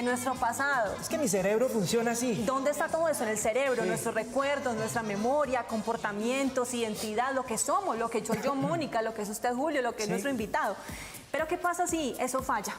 nuestro pasado. Es que mi cerebro funciona así. ¿Dónde está todo eso? En el cerebro, nuestros recuerdos, nuestra memoria, comportamientos, identidad, lo que somos, lo que soy yo, Mónica, lo que es usted, Julio, lo que es nuestro invitado. Pero ¿qué pasa si eso falla?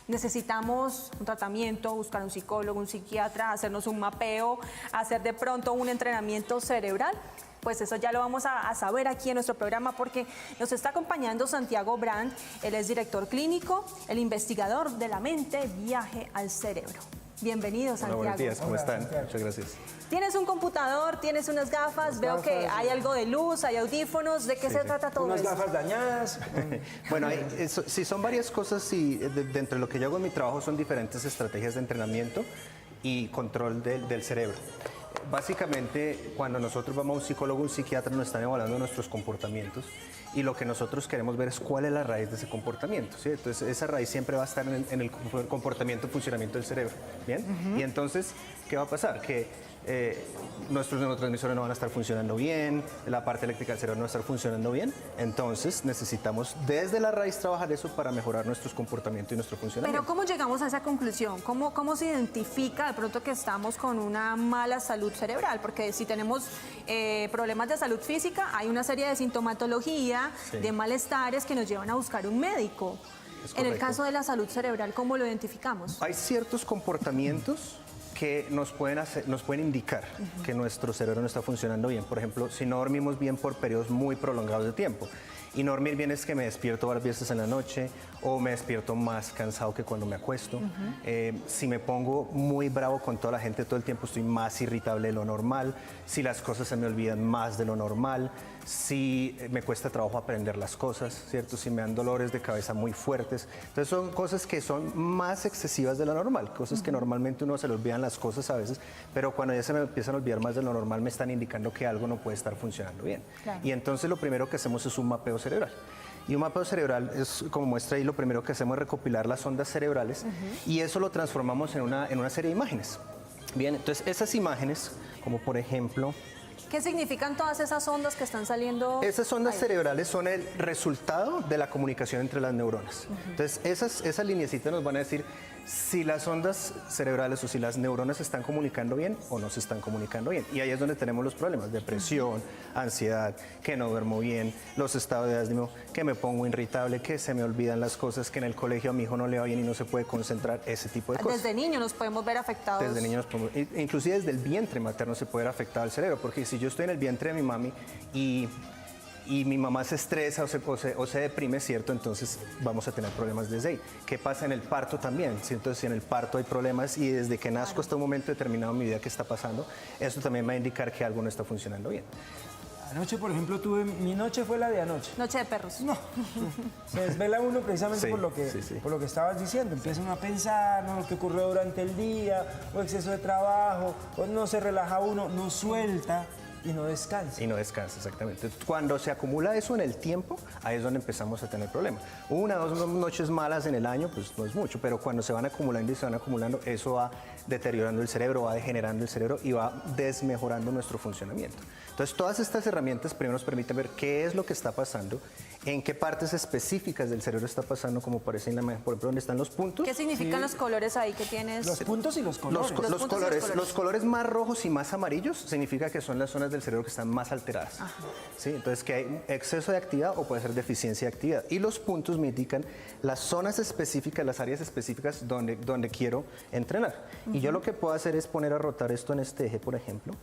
Necesitamos un tratamiento, buscar un psicólogo, un psiquiatra, hacernos un mapeo, hacer de pronto un entrenamiento cerebral. Pues eso ya lo vamos a saber aquí en nuestro programa porque nos está acompañando Santiago Brand. Él es director clínico, el investigador de la mente, viaje al cerebro. Bienvenido, Santiago. Hola, buenos días, ¿cómo están? Santiago. Muchas gracias. Tienes un computador, tienes unas gafas, veo que hay algo de luz, hay audífonos. ¿De qué se trata todo Unas eso? gafas dañadas. Bueno, sí, son varias cosas y dentro de lo que yo hago en mi trabajo son diferentes estrategias de entrenamiento y control del cerebro. Básicamente, cuando nosotros vamos a un psicólogo o un psiquiatra, nos están evaluando nuestros comportamientos y lo que nosotros queremos ver es cuál es la raíz de ese comportamiento, ¿sí? Entonces, esa raíz siempre va a estar en el comportamiento, funcionamiento del cerebro, ¿bien? Y entonces, ¿qué va a pasar? Que nuestros neurotransmisores no van a estar funcionando bien, la parte eléctrica del cerebro no va a estar funcionando bien, entonces necesitamos desde la raíz trabajar eso para mejorar nuestros comportamientos y nuestro funcionamiento. Pero ¿cómo llegamos a esa conclusión? ¿Cómo se identifica de pronto que estamos con una mala salud cerebral? Porque si tenemos problemas de salud física, hay una serie de sintomatología, de malestares que nos llevan a buscar un médico. En el caso de la salud cerebral, ¿cómo lo identificamos? Hay ciertos comportamientos que nos pueden indicar que nuestro cerebro no está funcionando bien. Por ejemplo, si no dormimos bien por periodos muy prolongados de tiempo. Y no dormir bien es que me despierto varias veces en la noche o me despierto más cansado que cuando me acuesto. Si me pongo muy bravo con toda la gente todo el tiempo, estoy más irritable de lo normal. Si las cosas se me olvidan más de lo normal. Si me cuesta trabajo aprender las cosas, ¿cierto? Si me dan dolores de cabeza muy fuertes. Entonces son cosas que son más excesivas de lo normal, cosas que normalmente uno se le olvidan las cosas a veces, pero cuando ya se me empiezan a olvidar más de lo normal me están indicando que algo no puede estar funcionando bien. Claro. Y entonces lo primero que hacemos es un mapeo cerebral. Y un mapeo cerebral es, como muestra ahí, lo primero que hacemos es recopilar las ondas cerebrales y eso lo transformamos en una serie de imágenes. Bien, entonces esas imágenes, como por ejemplo... ¿Qué significan todas esas ondas que están saliendo? Esas ondas ahí? cerebrales son el resultado de la comunicación entre las neuronas. Entonces, esas lineecitas nos van a decir si las ondas cerebrales o si las neuronas se están comunicando bien o no se están comunicando bien. Y ahí es donde tenemos los problemas, depresión, ansiedad, que no duermo bien, los estados de ánimo, que me pongo irritable, que se me olvidan las cosas, que en el colegio a mi hijo no le va bien y no se puede concentrar, ese tipo de cosas. Desde niños nos podemos ver afectados. Desde niños, inclusive desde el vientre materno se puede ver afectado el cerebro, porque si yo estoy en el vientre de mi mami y mi mamá se estresa o se deprime, ¿cierto? Entonces vamos a tener problemas desde ahí. ¿Qué pasa en el parto también? ¿Sí? Entonces, si en el parto hay problemas y desde que nazco hasta un momento determinado en mi vida que está pasando, eso también me va a indicar que algo no está funcionando bien. Anoche, por ejemplo, mi noche fue la de anoche. Noche de perros. No, se desvela uno precisamente Sí, por lo que estabas diciendo. Empieza uno a pensar, ¿no? Lo que ocurrió durante el día, o exceso de trabajo, o no se relaja uno, no suelta y no descansa. Y no descansa, exactamente. Cuando se acumula eso en el tiempo, ahí es donde empezamos a tener problemas. Una o dos noches malas en el año, pues no es mucho, pero cuando se van acumulando y se van acumulando, eso va deteriorando el cerebro, va degenerando el cerebro y va desmejorando nuestro funcionamiento. Entonces, todas estas herramientas primero nos permiten ver qué es lo que está pasando, en qué partes específicas del cerebro está pasando, como aparece en la imagen, por ejemplo, donde están los puntos. ¿Qué significan los colores ahí que tienes? Los puntos y los colores. Los colores más rojos y más amarillos significa que son las zonas del cerebro que están más alteradas. ¿Sí? Entonces, que hay exceso de actividad o puede ser deficiencia de actividad. Y los puntos me indican las zonas específicas, las áreas específicas donde quiero entrenar. Y yo lo que puedo hacer es poner a rotar esto en este eje, por ejemplo.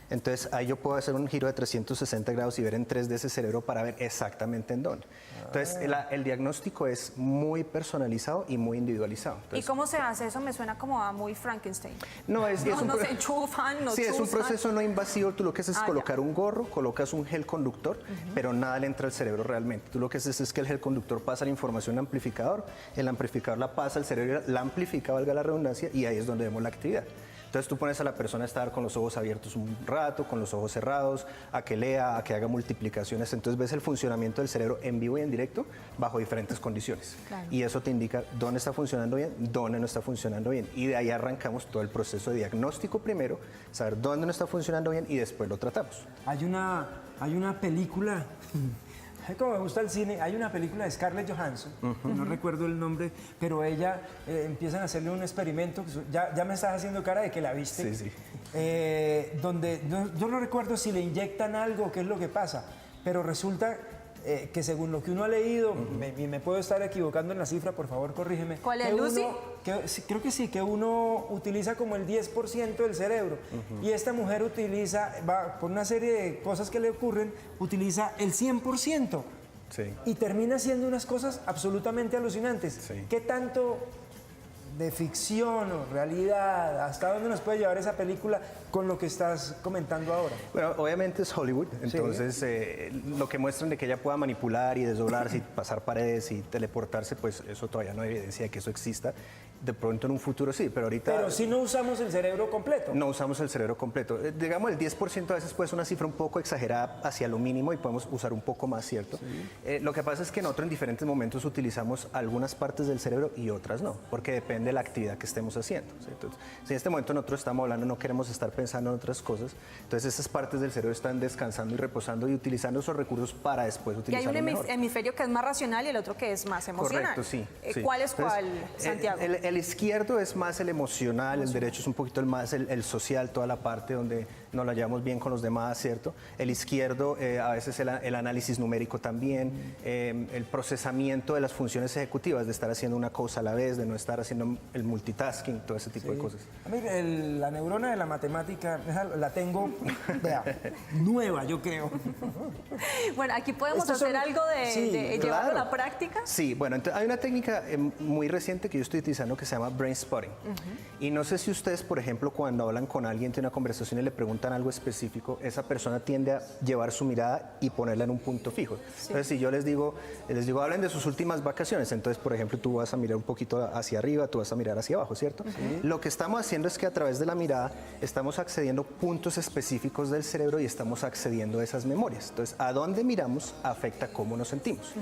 Entonces ahí yo puedo hacer un giro de 360 grados y ver en 3D ese cerebro para ver exactamente en dónde. Entonces el diagnóstico es muy personalizado y muy individualizado. Entonces, ¿Y cómo se hace? Eso me suena como a muy Frankenstein. no, es un no se enchufan, no sí, es un chuzan. proceso no invasivo. Tú lo que haces es colocar un gorro, colocas un gel conductor, pero nada le entra al cerebro realmente. Tú lo que haces es que el gel conductor pasa la información al amplificador, el amplificador la pasa al cerebro, la amplifica, valga la redundancia, y ahí es donde vemos la actividad. Entonces tú pones a la persona a estar con los ojos abiertos un rato, con los ojos cerrados, a que lea, a que haga multiplicaciones. Entonces ves el funcionamiento del cerebro en vivo y en directo bajo diferentes condiciones. Claro. Y eso te indica dónde está funcionando bien, dónde no está funcionando bien. Y de ahí arrancamos todo el proceso de diagnóstico primero, saber dónde no está funcionando bien y después lo tratamos. Hay una película Como me gusta el cine, hay una película de Scarlett Johansson, no recuerdo el nombre, pero ella empiezan a hacerle un experimento, ya me estás haciendo cara de que la viste, Sí, sí. Donde yo no recuerdo si le inyectan algo, qué es lo que pasa, pero resulta que según lo que uno ha leído, me puedo estar equivocando en la cifra, por favor corrígeme. ¿Cuál es, que Lucy? Sí, creo que sí, que uno utiliza como el 10% del cerebro y esta mujer utiliza, por una serie de cosas que le ocurren, utiliza el 100%. Sí. Y termina haciendo unas cosas absolutamente alucinantes. Sí. ¿Qué tanto de ficción o realidad, hasta dónde nos puede llevar esa película con lo que estás comentando ahora? Bueno, obviamente es Hollywood, entonces lo que muestran de que ella pueda manipular y desdoblarse y pasar paredes y teleportarse, pues eso todavía no hay evidencia de que eso exista. De pronto en un futuro sí, pero ahorita... Pero si no usamos el cerebro completo. No usamos el cerebro completo. Digamos, el 10% a veces puede ser una cifra un poco exagerada hacia lo mínimo y podemos usar un poco más, ¿cierto? Lo que pasa es que nosotros en diferentes momentos utilizamos algunas partes del cerebro y otras no, porque depende de la actividad que estemos haciendo, ¿sí? Entonces, si en este momento nosotros estamos hablando, no queremos estar pensando en otras cosas, entonces esas partes del cerebro están descansando y reposando y utilizando esos recursos para después Y hay utilizarlos un mejor. hemisferio que es más racional y el otro que es más emocional. Correcto, sí. Sí. ¿Cuál es Entonces, cuál, Santiago? El izquierdo es más el emocional, el derecho es un poquito más el social, toda la parte donde nos la llevamos bien con los demás, ¿cierto? El izquierdo a veces el análisis numérico también, el procesamiento de las funciones ejecutivas, de estar haciendo una cosa a la vez, de no estar haciendo el multitasking, todo ese tipo de cosas. A mí la neurona de la matemática la tengo, vea, nueva, yo creo. Bueno, aquí podemos Estos hacer son- algo de, sí, de llevarlo a claro. la práctica. Sí, bueno, entonces hay una técnica muy reciente que yo estoy utilizando que se llama brain spotting. Y no sé si ustedes, por ejemplo, cuando hablan con alguien, tienen una conversación y le preguntan algo específico, esa persona tiende a llevar su mirada y ponerla en un punto fijo. Entonces, si yo les digo, hablen de sus últimas vacaciones, entonces, por ejemplo, tú vas a mirar un poquito hacia arriba, tú vas a mirar hacia abajo, ¿cierto? Lo que estamos haciendo es que a través de la mirada estamos accediendo a puntos específicos del cerebro y estamos accediendo a esas memorias. Entonces, a dónde miramos afecta cómo nos sentimos.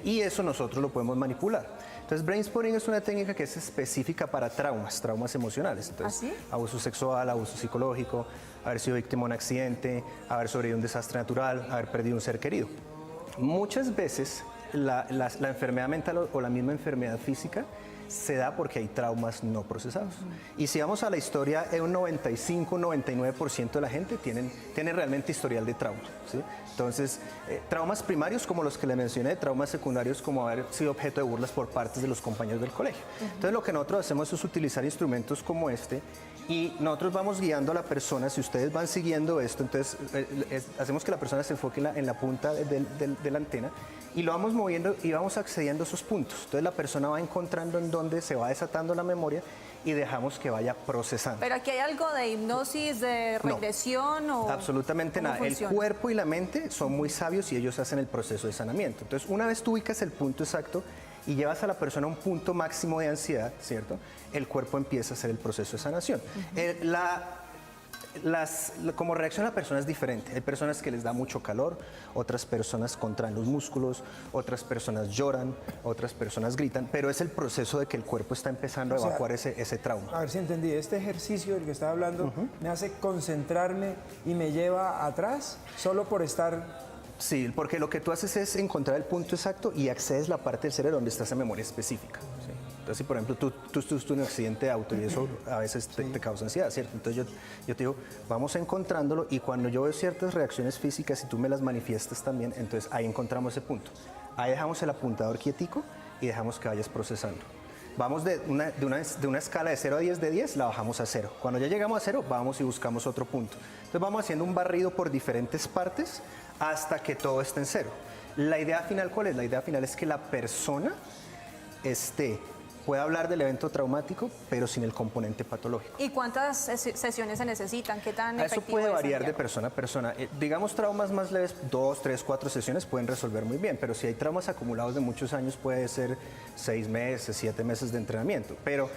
Y eso nosotros lo podemos manipular. Entonces, brain spotting es una técnica que es específica para traumas emocionales. Entonces, ¿Ah, sí? abuso sexual, abuso psicológico, haber sido víctima de un accidente, haber sobrevivido a un desastre natural, haber perdido un ser querido. Muchas veces la enfermedad mental o la misma enfermedad física se da porque hay traumas no procesados. Y si vamos a la historia, un 95-99% de la gente tiene realmente historial de trauma, ¿sí? Entonces, traumas primarios como los que le mencioné, traumas secundarios como haber sido objeto de burlas por parte de los compañeros del colegio. Entonces, lo que nosotros hacemos es utilizar instrumentos como este y nosotros vamos guiando a la persona. Si ustedes van siguiendo esto, entonces hacemos que la persona se enfoque en la punta de la antena y lo vamos moviendo y vamos accediendo a esos puntos. Entonces, la persona va encontrando en dónde se va desatando la memoria y dejamos que vaya procesando. Pero aquí hay algo de hipnosis, de No, regresión o... absolutamente ¿cómo nada. El funciona? cuerpo y la mente son muy sabios y ellos hacen el proceso de sanamiento. Entonces, una vez tú ubicas el punto exacto y llevas a la persona a un punto máximo de ansiedad, ¿cierto? El cuerpo empieza a hacer el proceso de sanación. Como reacción a la persona es diferente. Hay personas que les da mucho calor, otras personas contraen los músculos, otras personas lloran, otras personas gritan, pero es el proceso de que el cuerpo está empezando a O sea, evacuar ese trauma. A ver si entendí, este ejercicio del que estaba hablando me hace concentrarme y me lleva atrás solo por estar... Sí, porque lo que tú haces es encontrar el punto exacto y accedes a la parte del cerebro donde está esa memoria específica. ¿Sí? Entonces, si por ejemplo tú estuviste en un accidente de auto y eso a veces te causa ansiedad, ¿cierto? Entonces yo te digo, vamos encontrándolo y cuando yo veo ciertas reacciones físicas y tú me las manifiestas también, entonces ahí encontramos ese punto. Ahí dejamos el apuntador quietico y dejamos que vayas procesando. Vamos de una escala de 0 a 10, de 10 la bajamos a 0. Cuando ya llegamos a 0, vamos y buscamos otro punto. Entonces vamos haciendo un barrido por diferentes partes hasta que todo esté en 0. La idea final, ¿cuál es? La idea final es que la persona pueda hablar del evento traumático, pero sin el componente patológico. ¿Y cuántas sesiones se necesitan? ¿Qué tan Eso efectivo puede es, variar de Santiago? persona a persona. Digamos, traumas más leves, 2, 3, 4 sesiones pueden resolver muy bien, pero si hay traumas acumulados de muchos años, puede ser 6 meses, 7 meses de entrenamiento. Pero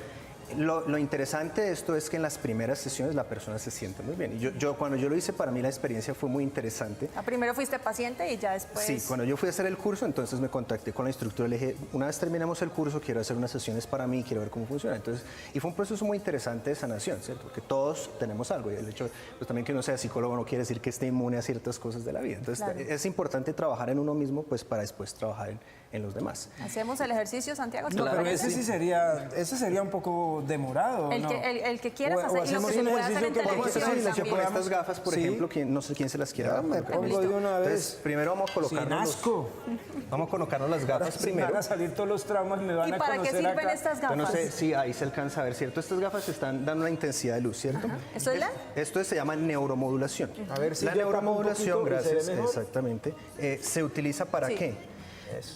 Lo interesante de esto es que en las primeras sesiones la persona se siente muy bien. Y cuando yo lo hice, para mí la experiencia fue muy interesante. Primero fuiste paciente y ya después... Sí, cuando yo fui a hacer el curso, entonces me contacté con la instructora y le dije, una vez terminamos el curso, quiero hacer unas sesiones para mí, quiero ver cómo funciona. Entonces, y fue un proceso muy interesante de sanación, ¿cierto? Porque todos tenemos algo. Y el hecho, pues también que uno sea psicólogo no quiere decir que esté inmune a ciertas cosas de la vida. Entonces, claro, es importante trabajar en uno mismo, pues para después trabajar en los demás. ¿Hacemos el ejercicio, Santiago? No, pero ese sí sería un poco demorado, ¿no? El que quieras O hacer y lo que se puede hacer en Podemos hacer televisión una también. con estas gafas, por ejemplo, no sé quién se las quiera dar. Me pongo de una vez. Entonces, primero vamos a colocarnos, vamos a colocarnos las gafas Me primero. van a salir todos los traumas, me van ¿Y a para qué conocer sirven acá. estas Yo gafas? no sé si ahí se alcanza a ver, ¿cierto? Estas gafas están dando una intensidad de luz, ¿cierto? ¿Eso es LED? Esto se llama neuromodulación. A ver si la yo tapo un neuromodulación, poquito y se ve gracias, mejor. exactamente, se utiliza ¿para Sí. qué?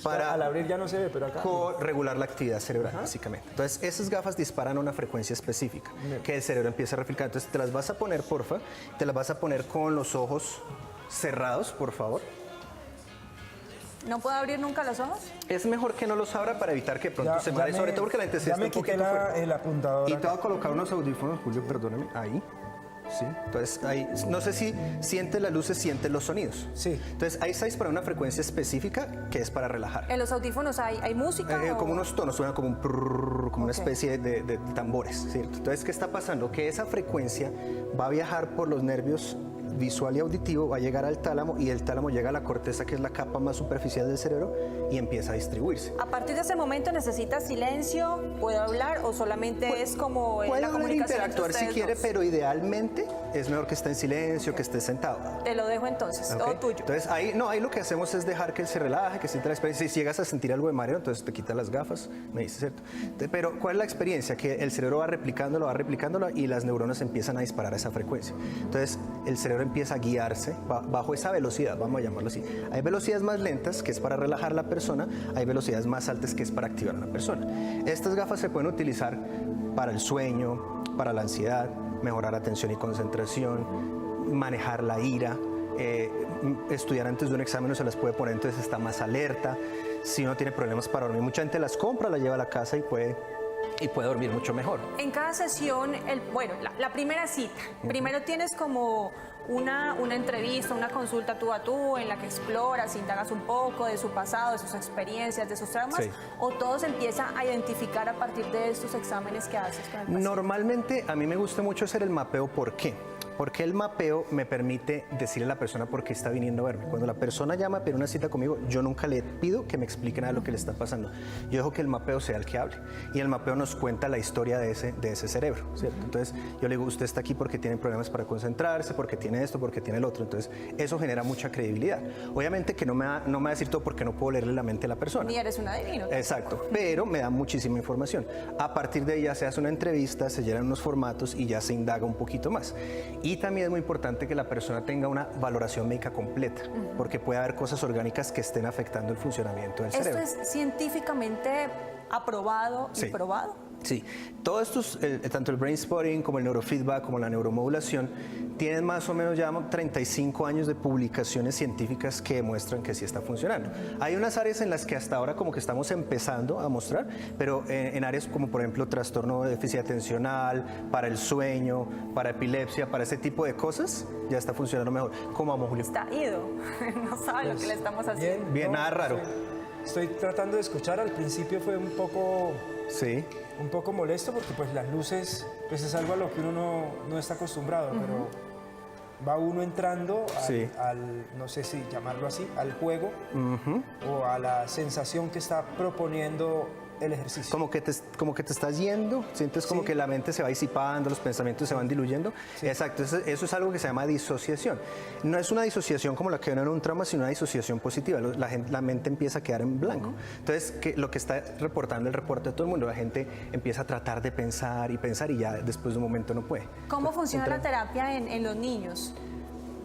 Para al abrir ya no se ve, pero acá. Regular la actividad cerebral, básicamente. Entonces, esas gafas disparan a una frecuencia específica que el cerebro empieza a reflejar. Entonces, te las vas a poner, porfa, te las vas a poner con los ojos cerrados, por favor. ¿No puedo abrir nunca los ojos? Es mejor que no los abra para evitar que pronto se maree, sobre todo porque la intensidad ya está me un quité poquito fuerte. el apuntador Y acá. te voy a colocar unos audífonos, Julio, perdóname, ahí. Sí, entonces ahí, no sé si sientes las luces, sientes los sonidos. Sí. Entonces ahí está para una frecuencia específica que es para relajar. ¿En los audífonos hay música? o- Como unos tonos, suena como un prrrr, como una Ok. especie de tambores, ¿cierto? Entonces, ¿qué está pasando? Que esa frecuencia va a viajar por los nervios visual y auditivo, va a llegar al tálamo y el tálamo llega a la corteza, que es la capa más superficial del cerebro, y empieza a distribuirse. ¿A partir de ese momento necesitas silencio? ¿Puedo hablar o solamente es como Puede la hablar e comunicación interactuar entre si ustedes quiere, dos? pero idealmente es mejor que esté en silencio, que esté sentado. Te lo dejo entonces, ¿Ok? todo tuyo. Entonces ahí lo que hacemos es dejar que él se relaje, que sienta la experiencia. Si llegas a sentir algo de mareo, entonces te quitas las gafas, me dices, ¿cierto? Pero ¿cuál es la experiencia? Que el cerebro va replicándolo y las neuronas empiezan a disparar a esa frecuencia. Entonces el cerebro empieza a guiarse bajo esa velocidad, vamos a llamarlo así. Hay velocidades más lentas, que es para relajar a la persona, hay velocidades más altas, que es para activar a la persona. Estas gafas se pueden utilizar para el sueño, para la ansiedad, mejorar atención y concentración, manejar la ira. Estudiar antes de un examen no se las puede poner, entonces está más alerta. Si uno tiene problemas para dormir, mucha gente las compra, las lleva a la casa y puede dormir mucho mejor. En cada sesión, la primera cita, primero tienes como una entrevista, una consulta tú a tú en la que exploras, indagas un poco de su pasado, de sus experiencias, de sus traumas, Sí. o todo se empieza a identificar a partir de estos exámenes que haces con el paciente. Normalmente a mí me gusta mucho hacer el mapeo. ¿Por qué? Porque el mapeo me permite decirle a la persona por qué está viniendo a verme. Cuando la persona llama a pedir una cita conmigo, yo nunca le pido que me explique nada de lo que le está pasando. Yo dejo que el mapeo sea el que hable. Y el mapeo nos cuenta la historia de ese cerebro, ¿cierto? Entonces yo le digo, usted está aquí porque tiene problemas para concentrarse, porque tiene esto, porque tiene el otro. Entonces eso genera mucha credibilidad. Obviamente que no me va a decir todo porque no puedo leerle la mente a la persona. Ni eres un adivino. Exacto, pero me da muchísima información. A partir de ahí ya se hace una entrevista, se llenan unos formatos y ya se indaga un poquito más. Y también es muy importante que la persona tenga una valoración médica completa, porque puede haber cosas orgánicas que estén afectando el funcionamiento del ¿Esto cerebro. es científicamente aprobado y Sí. probado? Sí, todos estos, tanto el brain spotting como el neurofeedback, como la neuromodulación, tienen más o menos ya 35 años de publicaciones científicas que demuestran que sí está funcionando. Hay unas áreas en las que hasta ahora como que estamos empezando a mostrar, pero en áreas como por ejemplo trastorno de déficit atencional, para el sueño, para epilepsia, para ese tipo de cosas, ya está funcionando mejor. ¿Cómo vamos, Julio? Está ido, no sabe lo que le estamos haciendo. Bien, nada raro. Estoy tratando de escuchar, al principio fue un poco Sí. molesto porque pues las luces pues es algo a lo que uno no está acostumbrado, pero va uno entrando Sí. no sé si llamarlo así, al juego o a la sensación que está proponiendo el ejercicio. Como que te estás yendo, sientes como Sí. que la mente se va disipando, los pensamientos se van diluyendo. Exacto, eso es algo que se llama disociación. No es una disociación como la que ven en un trauma, sino una disociación positiva. La mente empieza a quedar en blanco. Entonces, lo que está reportando el reporte de todo el mundo, la gente empieza a tratar de pensar y ya después de un momento no puede. ¿Cómo funciona la terapia en los niños?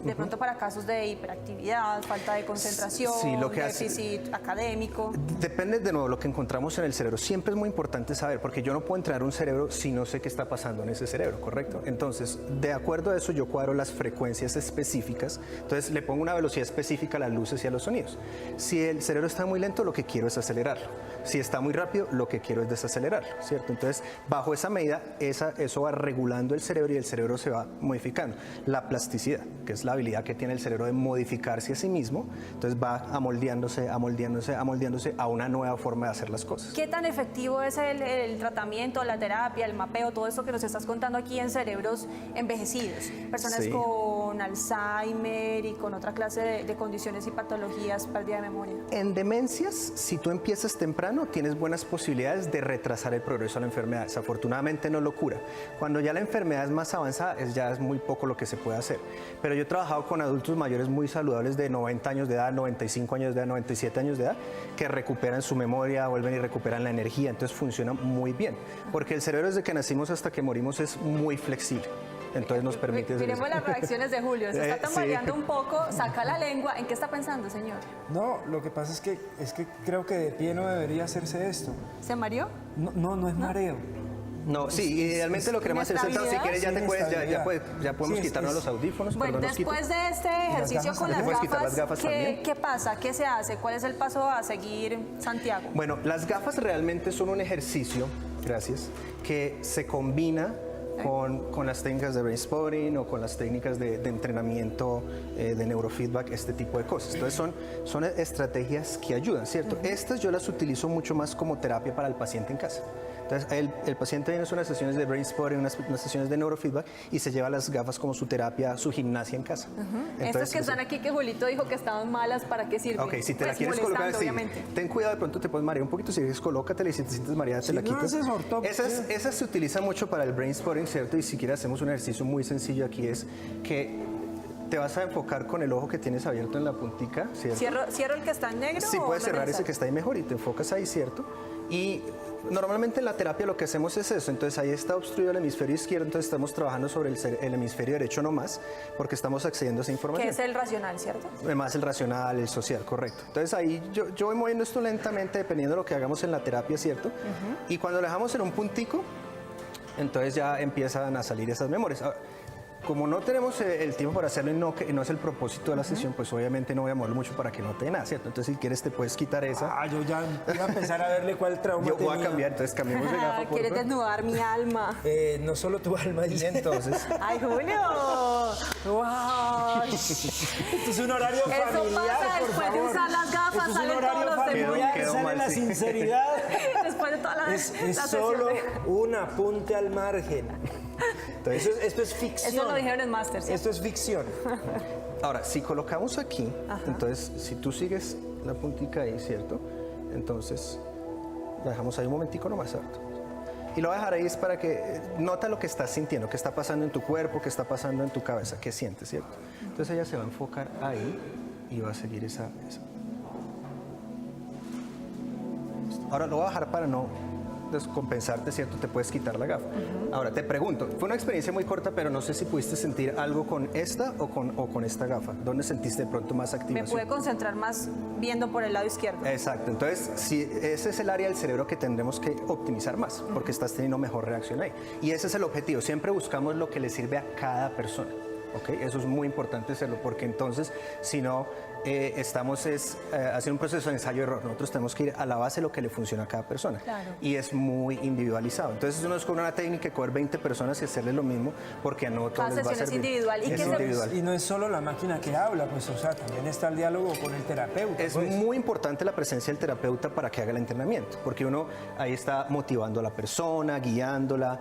de pronto para casos de hiperactividad, falta de concentración, Sí, lo que déficit académico. Depende de nuevo lo que encontramos en el cerebro. Siempre es muy importante saber, porque yo no puedo entrenar un cerebro si no sé qué está pasando en ese cerebro, ¿correcto? Entonces, de acuerdo a eso, yo cuadro las frecuencias específicas. Entonces, le pongo una velocidad específica a las luces y a los sonidos. Si el cerebro está muy lento, lo que quiero es acelerarlo. Si está muy rápido, lo que quiero es desacelerarlo, ¿cierto? Entonces, bajo esa medida, eso va regulando el cerebro y el cerebro se va modificando. La plasticidad, que es la habilidad que tiene el cerebro de modificarse a sí mismo, entonces va amoldeándose a una nueva forma de hacer las cosas. ¿Qué tan efectivo es el tratamiento, la terapia, el mapeo, todo esto que nos estás contando aquí en cerebros envejecidos? Personas Sí. con Alzheimer y con otra clase de condiciones y patologías, pérdida de memoria. En demencias, si tú empiezas temprano, tienes buenas posibilidades de retrasar el progreso de la enfermedad. Desafortunadamente no lo cura. Cuando ya la enfermedad es más avanzada, ya es muy poco lo que se puede hacer. Pero yo he trabajado con adultos mayores muy saludables de 90 años de edad, 95 años de edad, 97 años de edad, que recuperan su memoria, vuelven y recuperan la energía. Entonces funciona muy bien. Porque el cerebro desde que nacimos hasta que morimos es muy flexible. Entonces nos permite hacer Miremos eso. las reacciones de Julio. Se está Sí. tambaleando un poco, saca la lengua. ¿En qué está pensando, señor? No, lo que pasa es que creo que de pie no debería hacerse esto. ¿Se mareó? No es mareo. No, sí, idealmente lo queremos hacer sentado. Si quieres, ya, ya podemos Sí, quitarnos los audífonos. Bueno, perdón, los quito. después de este ejercicio gafas con también. las ¿Puedes quitar las gafas también? ¿qué pasa? ¿Qué se hace? ¿Cuál es el paso a seguir, Santiago? Bueno, las gafas realmente son un ejercicio, gracias, que se combina con las técnicas de brain spotting o con las técnicas de entrenamiento de neurofeedback, este tipo de cosas. Entonces son estrategias que ayudan, ¿cierto? Estas yo las utilizo mucho más como terapia para el paciente en casa. Entonces el paciente viene a unas sesiones de brain spotting, unas sesiones de neurofeedback y se lleva las gafas como su terapia, su gimnasia en casa. Estas que están aquí que Julito dijo que estaban malas, ¿para qué sirven? Ok, si te la Pues quieres colocar, molestando, sí. obviamente. Ten cuidado, de pronto te puedes marear un poquito. Si quieres, colócatela y si te sientes mareada, te la no quitas. haces ortopsia. Esas se utilizan mucho para el brain spotting, ¿cierto? Y si quieres, hacemos un ejercicio muy sencillo aquí, es que te vas a enfocar con el ojo que tienes abierto en la puntica, ¿cierto? ¿Cierro el que está en negro? Sí, o puedes no cerrar ese necesario? que está ahí mejor y te enfocas ahí, ¿cierto? Y normalmente en la terapia lo que hacemos es eso, entonces ahí está obstruido el hemisferio izquierdo, entonces estamos trabajando sobre el hemisferio derecho nomás, porque estamos accediendo a esa información. Que es el racional, ¿cierto? Además el racional, el social, correcto. Entonces ahí yo voy moviendo esto lentamente dependiendo de lo que hagamos en la terapia, ¿cierto? Y cuando lo dejamos en un puntico, entonces ya empiezan a salir esas memorias. Ahora, como no tenemos el tiempo para hacerlo y no es el propósito de la sesión, pues obviamente no voy a moverlo mucho para que no te dé nada, ¿cierto? Entonces si quieres te puedes quitar esa. Yo ya iba a empezar a verle cuál trauma Yo voy a tenía. cambiar, entonces cambiemos de gafa. por ¿Quieres favor. desnudar mi alma? No solo tu alma, Y entonces, ¡Ay, Julio! ¡Wow! Esto es un horario Eso familiar, pasa por después de favor. usar las gafas, Esto es un salen horario todos los familiar, demonios. Quedó sale mal, la sí. sinceridad. Después de todas las Es las solo sesiones. un apunte al margen. entonces, Esto es ficción. Eso lo dijeron en Master, ¿sí? Esto es ficción. ahora, si colocamos aquí, entonces si tú sigues la puntica ahí, ¿cierto? Entonces, la dejamos ahí un momentico nomás, ¿cierto? Y lo voy a dejar ahí es para que nota lo que estás sintiendo, qué está pasando en tu cuerpo, qué está pasando en tu cabeza, qué sientes, ¿cierto? Entonces ella se va a enfocar ahí y va a seguir esa. Ahora lo voy a dejar para no descompensarte, ¿cierto? Te puedes quitar la gafa. Ahora te pregunto, fue una experiencia muy corta, pero no sé si pudiste sentir algo con esta o con esta gafa. ¿Dónde sentiste de pronto más Me activación? pude concentrar más viendo por el lado izquierdo. Exacto, entonces si ese es el área del cerebro que tendremos que optimizar más, porque estás teniendo mejor reacción ahí. Y ese es el objetivo, siempre buscamos lo que le sirve a cada persona. ¿Ok? Eso es muy importante hacerlo, porque entonces, si no, estamos haciendo un proceso de ensayo-error. Nosotros tenemos que ir a la base de lo que le funciona a cada persona. Claro. Y es muy individualizado. Entonces, uno es con una técnica de coger 20 personas y hacerles lo mismo, porque a no todos les va a sesión es servir. individual. ¿Y Es qué se- individual. Y no es solo la máquina que habla, pues, o sea, también está el diálogo con el terapeuta. Es pues. muy importante la presencia del terapeuta para que haga el entrenamiento, porque uno ahí está motivando a la persona, guiándola,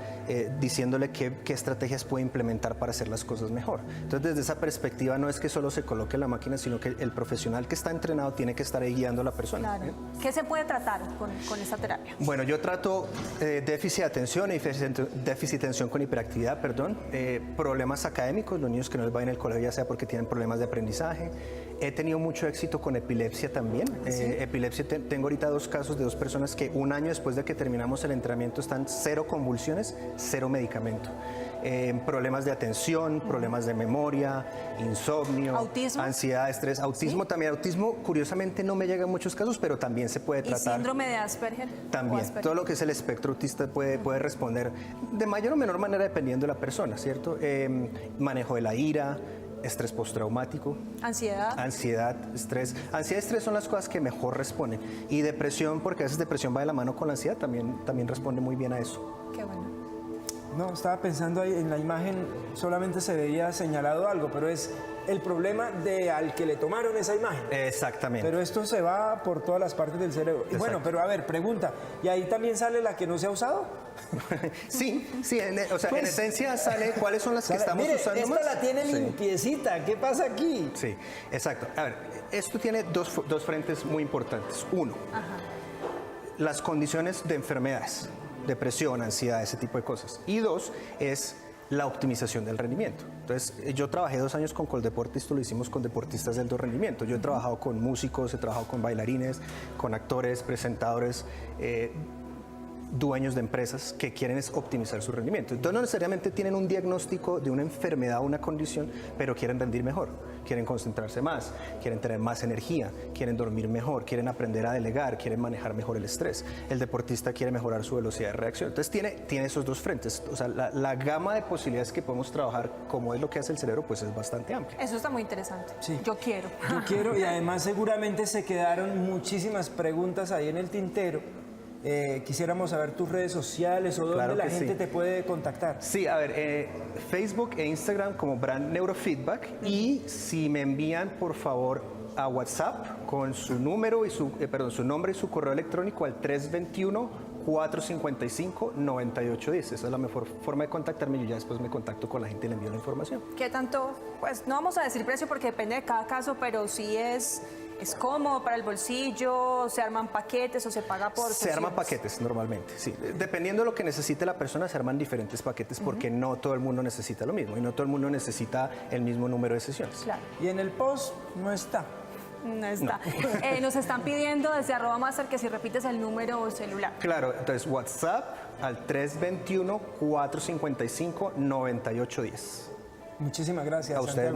diciéndole qué estrategias puede implementar para hacer las cosas mejor. Entonces, desde esa perspectiva, no es que solo se coloque la máquina, sino que el profesional que está entrenado tiene que estar ahí guiando a la persona. Claro. ¿Qué se puede tratar con esta terapia? Bueno, yo trato déficit de atención y déficit de atención con hiperactividad, problemas académicos, los niños que no les va bien en el colegio, ya sea porque tienen problemas de aprendizaje. He tenido mucho éxito con epilepsia también. Epilepsia, tengo ahorita 2 casos de 2 personas que un año después de que terminamos el entrenamiento están 0 convulsiones, 0 medicamento. problemas de atención, problemas de memoria, insomnio, ¿Autismo? ansiedad, estrés, autismo también. Autismo, curiosamente, no me llega en muchos casos, pero también se puede ¿Y tratar. síndrome de Asperger? También, ¿O Asperger? todo lo que es el espectro autista puede responder de mayor o menor manera dependiendo de la persona, ¿cierto? Manejo de la ira, estrés postraumático, ¿Ansiedad? ansiedad, estrés. Ansiedad y estrés son las cosas que mejor responden. Y depresión, porque a veces depresión va de la mano con la ansiedad, también responde muy bien a eso. Qué bueno. No, estaba pensando ahí, en la imagen solamente se veía señalado algo, pero es el problema de al que le tomaron esa imagen. Exactamente. Pero esto se va por todas las partes del cerebro. Y bueno, Exacto. pero a ver, pregunta, ¿y ahí también sale la que no se ha usado? Sí, o sea, en Pues, esencia sale cuáles son las que estamos Mire, usando esta más. la tiene Sí. limpiecita, ¿qué pasa aquí? Sí, exacto. A ver, esto tiene dos frentes muy importantes. Uno, las condiciones de enfermedades, depresión, ansiedad, ese tipo de cosas. Y dos, es la optimización del rendimiento. Entonces, yo trabajé 2 años con Coldeporte, esto lo hicimos con deportistas de alto rendimiento. Yo he trabajado con músicos, he trabajado con bailarines, con actores, presentadores, dueños de empresas que quieren es optimizar su rendimiento. Entonces no necesariamente tienen un diagnóstico de una enfermedad o una condición, pero quieren rendir mejor, quieren concentrarse más, quieren tener más energía, quieren dormir mejor, quieren aprender a delegar, quieren manejar mejor el estrés. El deportista quiere mejorar su velocidad de reacción. Entonces tiene esos dos frentes. O sea, la gama de posibilidades que podemos trabajar, como es lo que hace el cerebro, pues es bastante amplia. Eso está muy interesante. Sí. Yo quiero. Yo quiero, y además seguramente se quedaron muchísimas preguntas ahí en el tintero. Quisiéramos saber tus redes sociales o dónde Claro la que gente sí. te puede contactar. Sí, a ver, Facebook e Instagram como Brand Neurofeedback, y si me envían por favor a WhatsApp con su número y su nombre y su correo electrónico al 321-455-9810. Esa es la mejor forma de contactarme. Yo ya después me contacto con la gente y le envío la información. ¿Qué tanto? Pues no vamos a decir precio porque depende de cada caso, pero sí es cómodo para el bolsillo, se arman paquetes o se paga por Se arman sesiones. paquetes normalmente, sí. Dependiendo de lo que necesite la persona, se arman diferentes paquetes porque no todo el mundo necesita lo mismo y no todo el mundo necesita el mismo número de sesiones. Claro, Y en el post no está. no está. Nos están pidiendo desde @master que si repites el número celular. Claro, entonces WhatsApp al 321-455-9810. Muchísimas gracias. A ustedes, Santiago.